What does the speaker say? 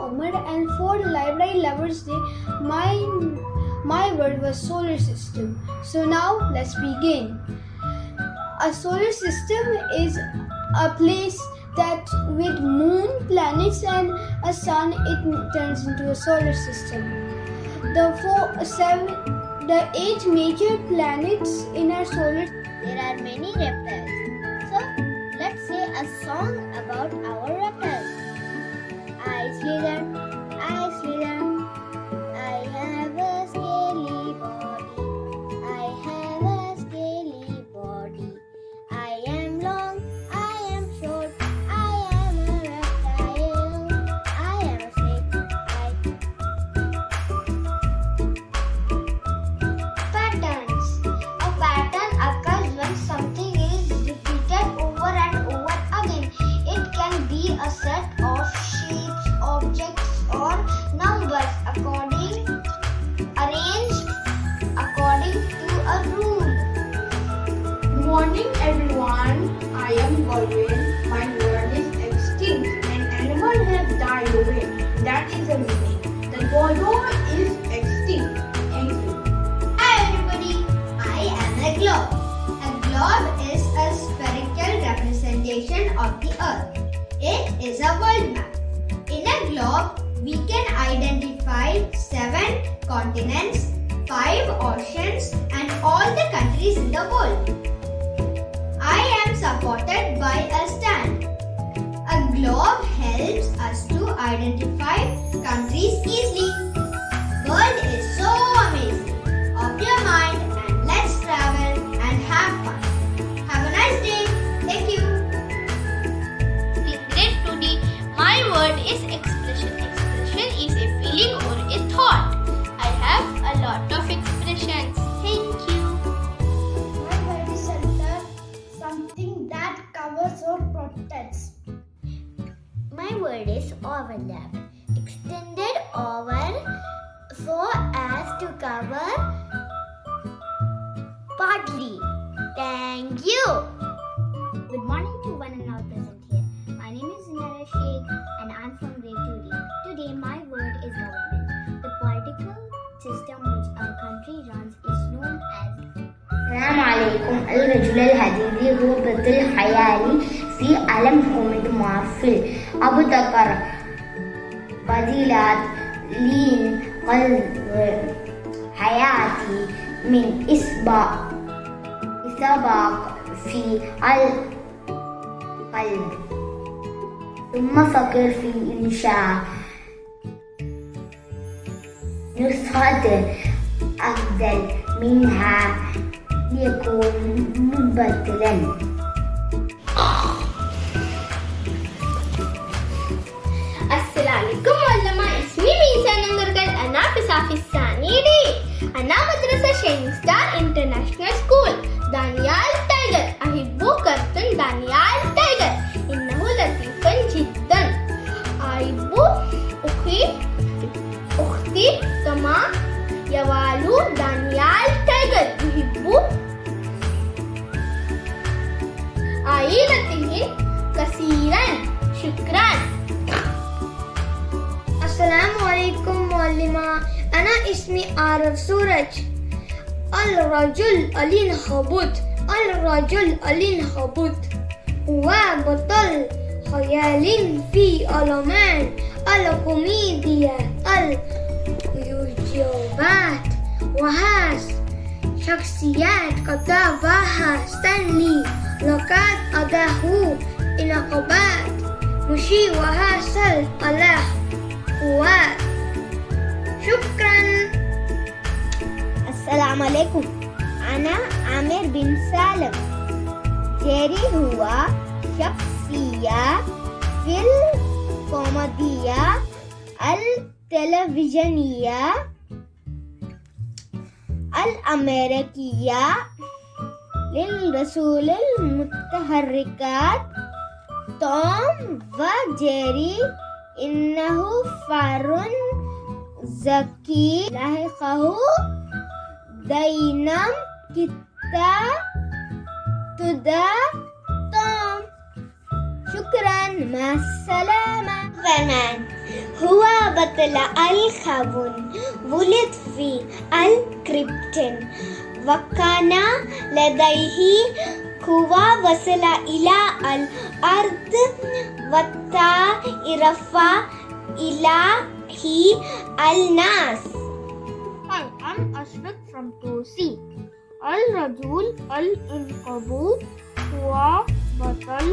Muhammad, and for the Library Lovers Day, my word was solar system. So now let's begin. A solar system is a place that with moon, planets, and a sun, it turns into a solar system. The 8 major planets in our solar. There are many reptiles. So let's say a song about our reptiles. I slither, I have a scaly body. I have a scaly body. I am long, I am short, I am a reptile. I am a snake, Patterns. A pattern occurs when something is repeated over and over again. It can be a set of shapes, objects, or numbers arranged according to a rule. Good morning, everyone. I am Golden. My word is extinct. An animal has died away. That is a meaning. The dodo is extinct. Thank you. Hi everybody, I am a globe. A globe is a spherical representation of the earth. It is a world map. In a globe, we can identify 7 continents, 5 oceans, and all the countries in the world. I am supported by a stand. A globe helps us to identify countries easily. World is so amazing. Open your mind and let's travel and have fun. Have a nice day. Thank you. In grade 2D, my word is expression. Expression is a feeling or a thought. I have a lot of expressions. Thank you. My word is shelter, something that covers or protects. My word is overlap. Extended over so as to cover partly. Thank you. Good morning to one and all present here. My name is Nara Sheikh and I'm from grade 2D. Today my word is government. The political system which our country runs is known as. السلام عليكم. الرجل الحديدي هو بطل خيالي في عالم حكومة معفل. أبو ذكر بديلات لين قلب حياتي من إسباق في القلب ثم فكر في إنشاء نسخة أفضل منها ليكون مبتلا. السلام عليكم معلمة. اسمي ميسا ننگرگل. أنا في صف الثاني دي. أنا مدرسة شينينغ ستار انترناشونال سكول. دانيال تايجر. أحب كرتون دانيال تايجر. إنه لطيف جدا. أحب أختي كما يوالو دانيال تايجر. يحب عائلته كثيرا. شكرا. السلام عليكم معلمة. أنا اسمي عارف سورج. الرجل الانحبط. هو بطل خيال في الرومان الكوميديا اليوتيوبات وهاس شخصيات كتبها ستانلي لقد أداه إنقابات مشي وهاسل الله هو. شكرا. السلام عليكم. أنا عامر بن سالم. جيري هو شخصية في الكوميديا التلفزيونية الأمريكية للرسول المتحركات توم وجيري. إنه فار ذكي لاحقه دينام كتا تدا توم. شكرا. مع السلامة. Superman. هو بطل الخبن ولد في الكريبتين وكان لديه قوة وصل إلى الأرض وتعرف إليه الناس. Hi, I'm Ashfaq from 2C. الرجل العنكبوت هو بطل